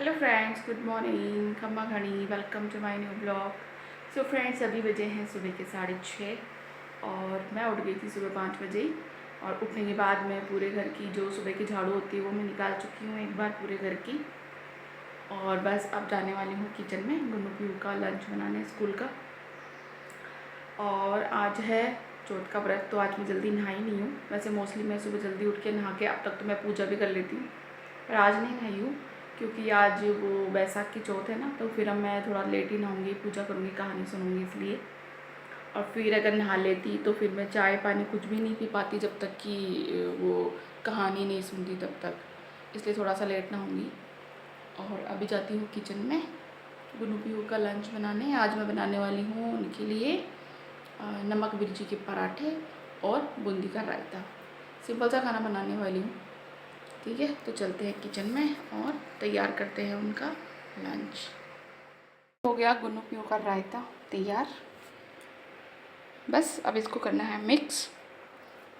Hello friends, good morning, खम्मा घड़ी, welcome to my new blog. So friends, अभी बजे हैं सुबह के 6:30 और मैं उठ गई थी सुबह 5 बजे ही। और उठने के बाद मैं पूरे घर की जो सुबह की झाड़ू होती है वो मैं निकाल चुकी हूँ एक बार पूरे घर की। और बस अब जाने वाली हूँ किचन में गुन्नू पीहू का लंच बनाने स्कूल का। और आज है चौथ का व्रत, तो आज मैं जल्दी नहाई नहीं हूँ। वैसे मोस्टली मैं सुबह जल्दी उठ के नहा के अब तक तो मैं पूजा भी कर लेती हूँ, पर आज नहीं नहाई हूँ क्योंकि आज वो बैसाख की चौथ है ना, तो फिर अब मैं थोड़ा लेट ही नहाऊंगी, पूजा करूँगी, कहानी सुनूंगी इसलिए। और फिर अगर नहा लेती तो फिर मैं चाय पानी कुछ भी नहीं पी पाती जब तक कि वो कहानी नहीं सुनती तब तक, इसलिए थोड़ा सा लेट नहाऊंगी। और अभी जाती हूँ किचन में गुन्नू पीहू का लंच बनाने। आज मैं बनाने वाली हूँ उनके लिए नमक मिर्ची के पराठे और बूंदी का रायता। सिंपल सा खाना बनाने वाली हूँ। ठीक है, तो चलते हैं किचन में और तैयार करते हैं उनका लंच। हो गया गुन्नू पीहू का रायता तैयार, बस अब इसको करना है मिक्स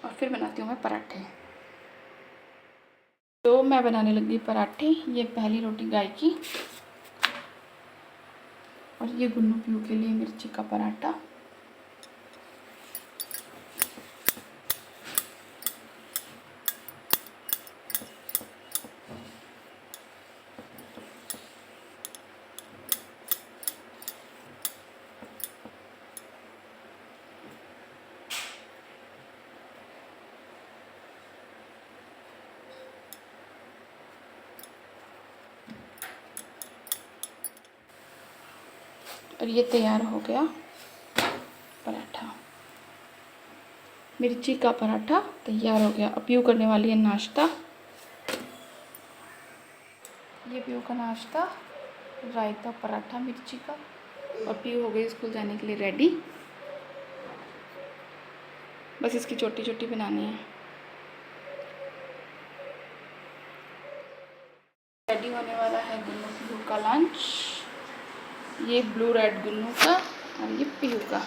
और फिर बनाती हूँ मैं पराठे। तो मैं बनाने लगी पराठे। ये पहली रोटी गाय की और ये गुन्नू पीहू के लिए मिर्ची का पराठा। और ये तैयार हो गया पराठा, मिर्ची का पराठा तैयार हो गया। अब पीहू करने वाली है नाश्ता। ये पीहू का नाश्ता, रायता पराठा मिर्ची का। और पीहू हो गई स्कूल जाने के लिए रेडी, बस इसकी छोटी छोटी बनानी है। रेडी होने वाला है गुन्नू पीहू का लंच। ये ब्लू रेड गुन्नू का और ये पीहू का।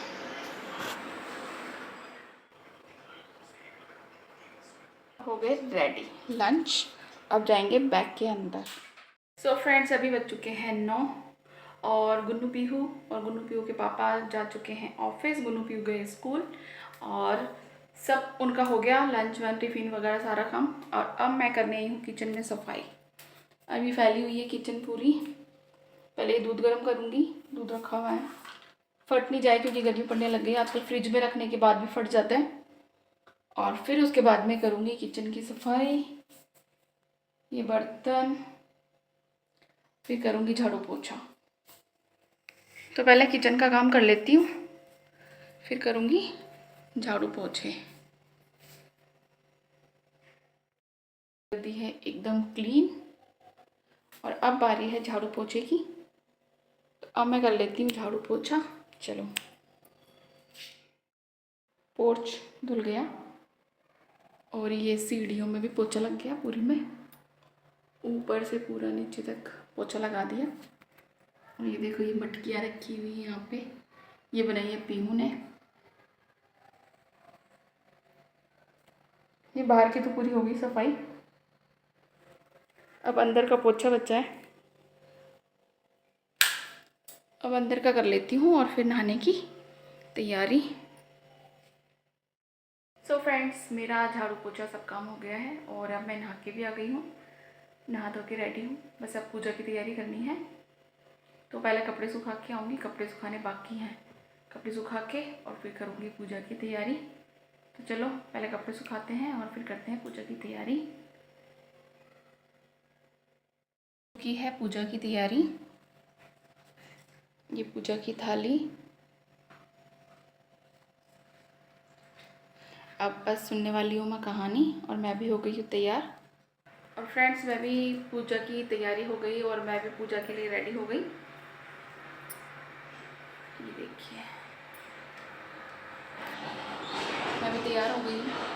हो गए रेडी लंच, अब जाएंगे बैग के अंदर। सो फ्रेंड्स, अभी बज चुके हैं 9 और गुन्नू पीहू के पापा जा चुके हैं ऑफिस, गुन्नू पीहू गए स्कूल और सब उनका हो गया लंच वन टिफ़िन वगैरह सारा काम। और अब मैं करने आई हूँ किचन में सफाई। अभी फैली हुई है किचन पूरी। पहले दूध गर्म करूँगी, दूध रखा हुआ है, फट नहीं जाए क्योंकि गर्मी पड़ने लग गई आजकल, फ्रिज में रखने के बाद भी फट जाता है। और फिर उसके बाद में करूँगी किचन की सफाई, ये बर्तन, फिर करूँगी झाड़ू पोछा। तो पहले किचन का काम कर लेती हूँ, फिर करूँगी झाड़ू पोछे। कर दी है एकदम क्लीन और अब बारी है झाड़ू पोछे की। तो अब मैं कर लेती हूँ झाड़ू पोछा। चलो, पोर्च धुल गया और ये सीढ़ियों में भी पोछा लग गया, पूरी में ऊपर से पूरा नीचे तक पोछा लगा दिया। और ये देखो, ये मटकियाँ रखी हुई है यहाँ पे, ये बनाई है पीहू ने। ये बाहर की तो पूरी हो गई सफाई, अब अंदर का पोछा बचा है। अब अंदर का कर लेती हूँ और फिर नहाने की तैयारी। सो फ्रेंड्स, मेरा झाड़ू पोछा सब काम हो गया है और अब मैं नहा के भी आ गई हूँ, नहा धो के रेडी हूँ। बस अब पूजा की तैयारी करनी है। तो पहले कपड़े सुखा के आऊँगी, कपड़े सुखाने बाकी हैं, कपड़े सुखा के और फिर करूँगी पूजा की तैयारी। तो चलो पहले कपड़े सुखाते हैं और फिर करते हैं पूजा की तैयारी। की है पूजा की तैयारी, ये पूजा की थाली। अब बस सुनने वाली हूँ मैं कहानी और मैं भी हो गई हूँ तैयार। और फ्रेंड्स, मैं भी पूजा की तैयारी हो गई और मैं भी पूजा के लिए रेडी हो गई। ये देखिए, मैं भी तैयार हो गई हूँ।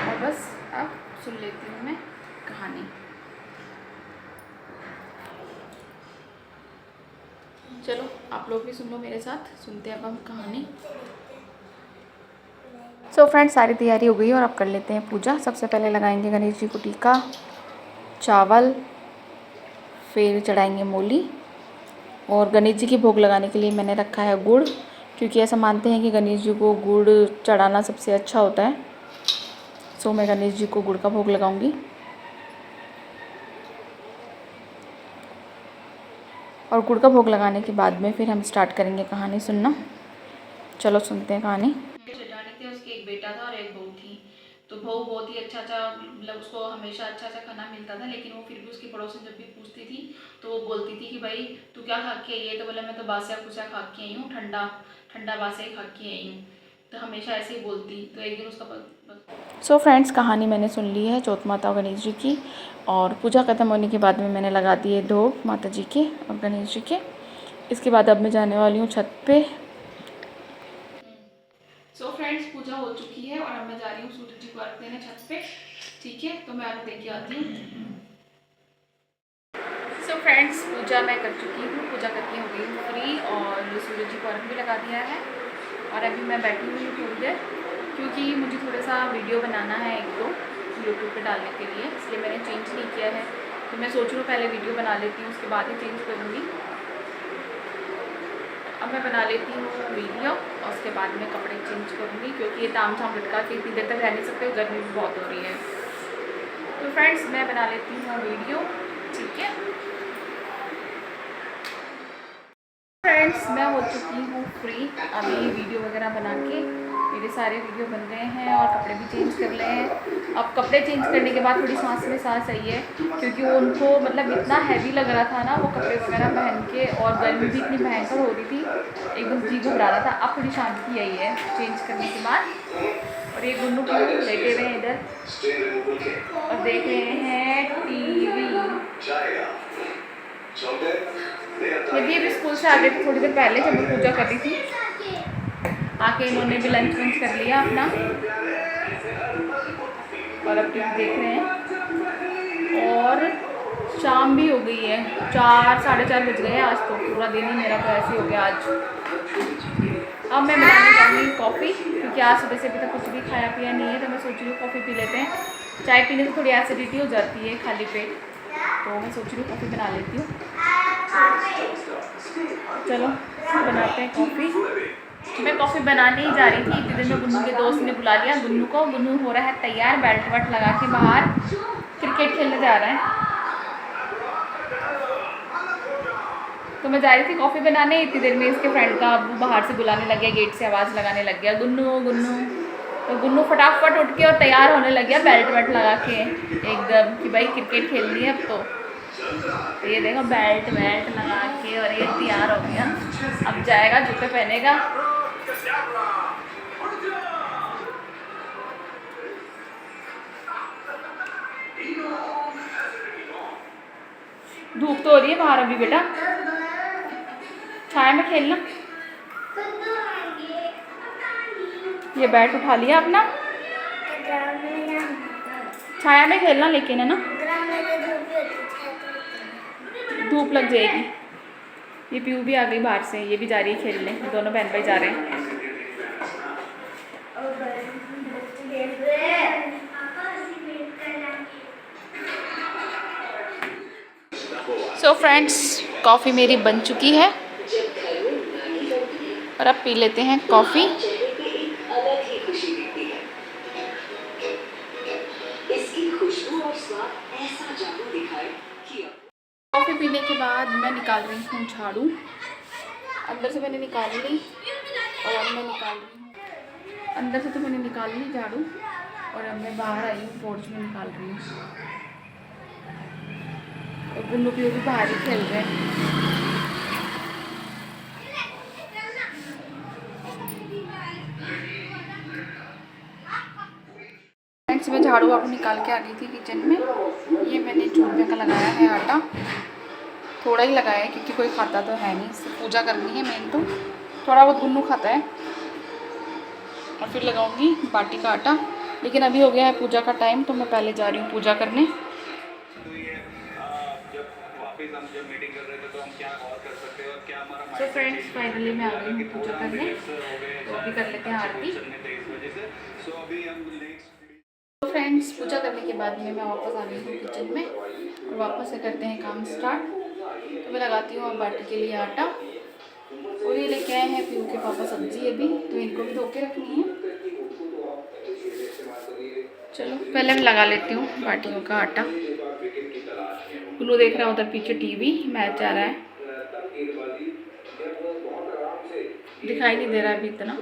और बस अब सुन लेती हूँ मैं कहानी। चलो आप लोग भी सुन लो मेरे साथ, सुनते हैं अब हम कहानी। सो फ्रेंड्स सारी तैयारी हो गई और अब कर लेते हैं पूजा। सबसे पहले लगाएंगे गणेश जी को टीका, चावल, फिर चढ़ाएंगे मूली। और गणेश जी की भोग लगाने के लिए मैंने रखा है गुड़, क्योंकि ऐसा मानते हैं कि गणेश जी को गुड़ चढ़ाना सबसे अच्छा होता है। सो मैं गणेश जी को गुड़ का भोग लगाऊंगी। और गुड़ का भोग लगाने के बाद में फिर हम स्टार्ट करेंगे कहानी सुनना। चलो सुनते हैं कहानी। जेठानी थे, उसके एक बेटा था और एक बहू थी। तो बहू बहुत ही अच्छा मतलब उसको हमेशा अच्छा खाना मिलता था, लेकिन वो फिर भी उसकी पड़ोसन जब भी पूछती थी तो वो बोलती थी कि भाई तू क्या खा के आई है, तो बोला मैं तो बासिया कुचा खा के आई हूँ, ठंडा ठंडा बासिया ही खा के आई हूँ। तो हमेशा ऐसे ही बोलती। तो एक दिन उसका सो फ्रेंड्स कहानी मैंने सुन ली है चौथ माता और गणेश जी की। और पूजा ख़त्म होने के बाद में मैंने लगा दिए धूप माता जी के और गणेश जी के। इसके बाद अब मैं जाने वाली हूँ छत पे। सो फ्रेंड्स पूजा हो चुकी है और अब मैं जा रही हूँ सूरज जी को अर्घ देने छत पे। ठीक है, तो मैं अर्घ दे के आती हूँ। सो फ्रेंड्स पूजा मैं कर चुकी हूँ, पूजा करके हो गई हूँ फ्री और सूरज जी को अर्घ भी लगा दिया है। और अभी मैं बैठी हुई हूँ थोड़ी देर, क्योंकि मुझे थोड़ा सा वीडियो बनाना है एक दो यूट्यूब पे डालने के लिए, इसलिए मैंने चेंज नहीं किया है। तो मैं सोच रही हूँ पहले वीडियो बना लेती हूँ, उसके बाद ही चेंज करूँगी। अब मैं बना लेती हूँ वीडियो और उसके बाद में कपड़े चेंज करूँगी, क्योंकि ये ताम झाम लटका के इतनी देर तक रह नहीं सकते, गर्मी भी बहुत हो रही है। तो फ्रेंड्स मैं बना लेती हूँ वीडियो, ठीक है। फ्रेंड्स मैं हो चुकी हूँ फ्री, अभी वीडियो वगैरह बना के मेरे सारे वीडियो बन गए हैं और कपड़े भी चेंज कर लिए हैं। अब कपड़े चेंज करने के बाद थोड़ी सांस में सांस आई है, क्योंकि वो उनको मतलब इतना हैवी लग रहा था ना वो कपड़े वगैरह पहन के, और गर्मी भी इतनी भयंकर हो रही थी, एकदम जी घबरा रहा था। अब थोड़ी शांति आई है चेंज करने के बाद। और ये गुन्नू को लेटे हुए हैं इधर और देख रहे हैं टीवी। ये भी स्कूल से आ गए थे थोड़ी देर पहले जब मैं पूजा कर रही थी। आके इन्होंने भी लंच वंच कर लिया अपना और अब टीवी देख रहे हैं। और शाम भी हो गई है, 4 साढ़े 4 बज गए हैं। आज तो पूरा दिन ही मेरा तो ऐसे हो गया आज। अब मैं बनाने जाऊँगी कॉफ़ी, क्योंकि आज सुबह से अभी तक कुछ भी खाया पिया नहीं है। तो मैं सोच रही हूँ कॉफ़ी पी लेते हैं। चाय पीने से थोड़ी एसिडिटी हो जाती है खाली पेट, तो मैं सोच रही हूँ कॉफ़ी बना लेती हूँ। चलो बनाते हैं कॉफ़ी। मैं कॉफ़ी बनाने ही जा रही थी, इतने दिन में गुन्नू के दोस्त ने बुला लिया गुन्नू को। गुन्नू हो रहा है तैयार, बेल्ट वेल्ट लगा के बाहर क्रिकेट खेलने जा रहा है। तो मैं जा रही थी कॉफ़ी बनाने, इतनी देर में इसके फ्रेंड का अब्बू बाहर से बुलाने लग गया, गेट से आवाज़ लगाने लग गया गुन्नू गुन्नू। तो गुन्नू फटाफट उठ के और तैयार होने लग गया बेल्ट वेल्ट लगा के एकदम, कि भाई क्रिकेट खेलनी है अब तो। ये देखो बेल्ट वेल्ट लगा के और ये तैयार हो गया, अब जाएगा जूते पहनेगा। धूप तो हो रही है बाहर अभी बेटा, छाया में खेलना। ये बैट उठा लिया अपना, छाया में खेलना लेकिन, है ना, धूप लग जाएगी। ये पीयू भी आ गई बाहर से, ये भी जा रही है खेलने, दोनों बहन भाई जा रहे हैं। सो फ्रेंड्स कॉफ़ी मेरी बन चुकी है और अब पी लेते हैं कॉफ़ी। कॉफ़ी पीने के बाद मैं निकाल रही हूँ झाड़ू, अंदर से मैंने निकाल ली और अब मैं निकाल रही हूँ, अंदर से तो मैंने निकाल ली झाड़ू और अब मैं बाहर आई हूँ, पोर्च में निकाल रही हूँ। और गुन्नू भी बाहर ही खेल रहे हैं। फ्रेंड्स मैं झाड़ू वाड़ू निकाल के आ गई थी किचन में। ये मैंने चूल्हे का लगाया है आटा, थोड़ा ही लगाया है क्योंकि कोई खाता तो है नहीं, पूजा करनी है मेन, तो थोड़ा बहुत गुन्नू खाता है। और फिर लगाऊंगी बाटी का आटा, लेकिन अभी हो गया है पूजा का टाइम, तो मैं पहले जा रही हूँ पूजा करने। तो फ्रेंड्स फाइनली मैं आ गई हूँ पूजा करने, तो अभी कर लेते हैं आरती। तो फ्रेंड्स पूजा करने के बाद में मैं वापस आ गई हूँ किचन में और वापस से करते हैं काम स्टार्ट। तो मैं लगाती हूँ अब बाटी के लिए आटा, और ये लेके आए हैं पीहू के पापा सब्जी अभी, तो इनको भी धो के रखनी है। चलो पहले मैं लगा लेती हूँ बाटियों का आटा। गुल्लू देख रहा है उधर पीछे टीवी, मैच आ रहा है, दिखाई नहीं दे रहा अभी इतना।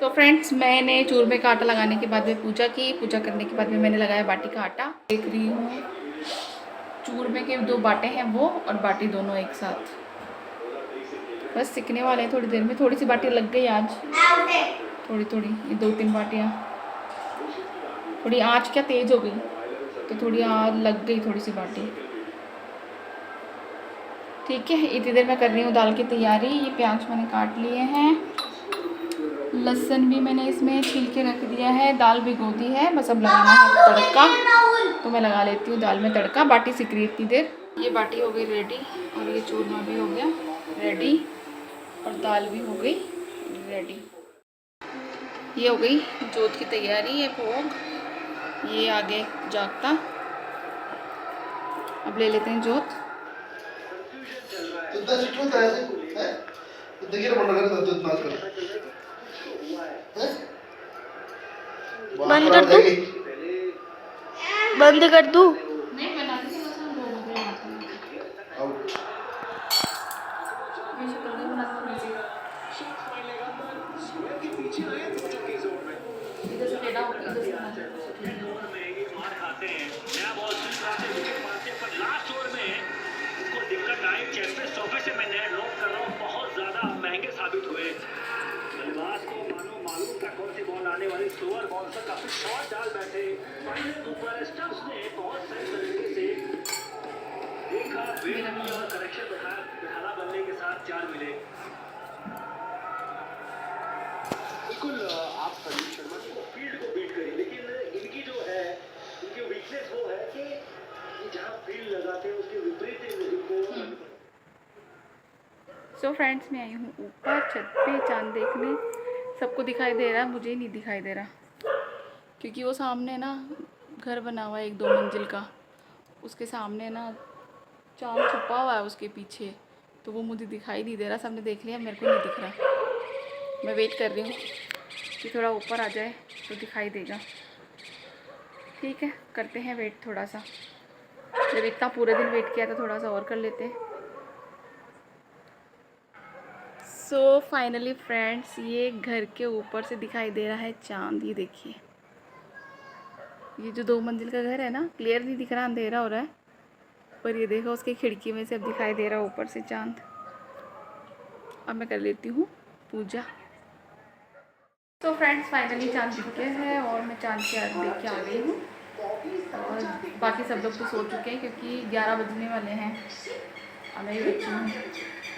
तो फ्रेंड्स मैंने चूरमे का आटा लगाने के बाद में पूजा की, पूजा करने के बाद में मैंने लगाया बाटी का आटा। देख रही हूँ चूरमे के 2 बाटे हैं वो, और बाटी दोनों एक साथ, बस सिकने वाले हैं थोड़ी देर में। थोड़ी सी बाटी लग गई आज, थोड़ी थोड़ी, ये 2-3 बाटियाँ, थोड़ी आँच क्या तेज़ हो गई तो थोड़ी आग लग गई थोड़ी सी बाटी। ठीक है, इतनी देर मैं कर रही हूँ दाल की तैयारी। ये प्याज मैंने काट लिए हैं, लहसुन भी मैंने इसमें छील के रख दिया है, दाल भिगो दी है, बस अब लगाना है तड़का। तो मैं लगा लेती हूँ दाल में तड़का, बाटी सिक रही इतनी देर। ये बाटी हो गई रेडी, और ये चूरमा भी हो गया रेडी, और दाल भी हो गई रेडी। ये हो गई जोत की तैयारी, ये भोग, ये आगे जागता। अब ले लेते हैं जोत। बंद कर दूं? बंद कर दूं? नहीं बना दी, बस हम लोगों को बनाते हैं। मैं शक्ल नहीं बनाती हूँ वैसे। इधर से टेढ़ा होकर इधर से बनाते हैं। चैंपियंस ट्रॉफी से मैं नोट कर रहा हूँ, बहुत ज्यादा महंगे साबित हुए। बल्लेबाज को मालूम था कौन सी बॉल आने वाली, स्लोअर बॉल से काफी शॉट डाल बैठे। ऊपर स्टम्प्स ने बहुत सही तरीके से देखा, और करेक्शन दिखाना बनने के साथ 4 मिले। बिल्कुल आप संदीप शर्मा को फील्ड को बीट करें, लेकिन इनकी जो है, इनकी वीकनेस वो है कि जहाँ फील्ड लगाते हैं उसके विपरीत इनको। सो फ्रेंड्स मैं आई हूँ ऊपर छत पे चांद देखने। सबको दिखाई दे रहा है, मुझे नहीं दिखाई दे रहा, क्योंकि वो सामने ना घर बना हुआ है 1-2 मंजिल का, उसके सामने ना चांद छुपा हुआ है उसके पीछे, तो वो मुझे दिखाई नहीं दे रहा। सबने देख लिया, मेरे को नहीं दिख रहा। मैं वेट कर रही हूँ कि थोड़ा ऊपर आ जाए तो दिखाई देगा। ठीक है, करते हैं वेट थोड़ा सा। जब इतना पूरे दिन वेट किया तो थोड़ा सा और कर लेते हैं। सो फाइनली फ्रेंड्स ये घर के ऊपर से दिखाई दे रहा है चांद। ये देखिए, ये जो 2 मंजिल का घर है ना, क्लियर नहीं दिख रहा, अंधेरा हो रहा है, पर ये देखो उसकी खिड़की में से अब दिखाई दे रहा है ऊपर से चांद। अब मैं कर लेती हूँ पूजा। तो फ्रेंड्स फाइनली चांद दिख गया है, और मैं चांद के आगे देख के आ गई हूँ, और बाकी सब लोग तो सो चुके हैं क्योंकि 11 बजने वाले हैं। अब मैं बच्ची हूँ,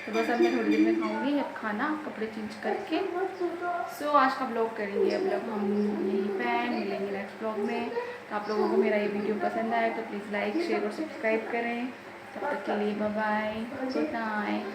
तो बस अब मैं थोड़ी देर में खाऊंगी अब खाना, कपड़े चेंज करके। सो आज का ब्लॉग करेंगे अब लोग हम यहीं पे, मिलेंगे नेक्स्ट ब्लॉग में। तो आप लोगों को मेरा ये वीडियो पसंद आए तो प्लीज़ लाइक, शेयर और सब्सक्राइब करें। तब तक के लिए बाय बाय, गुड नाइट।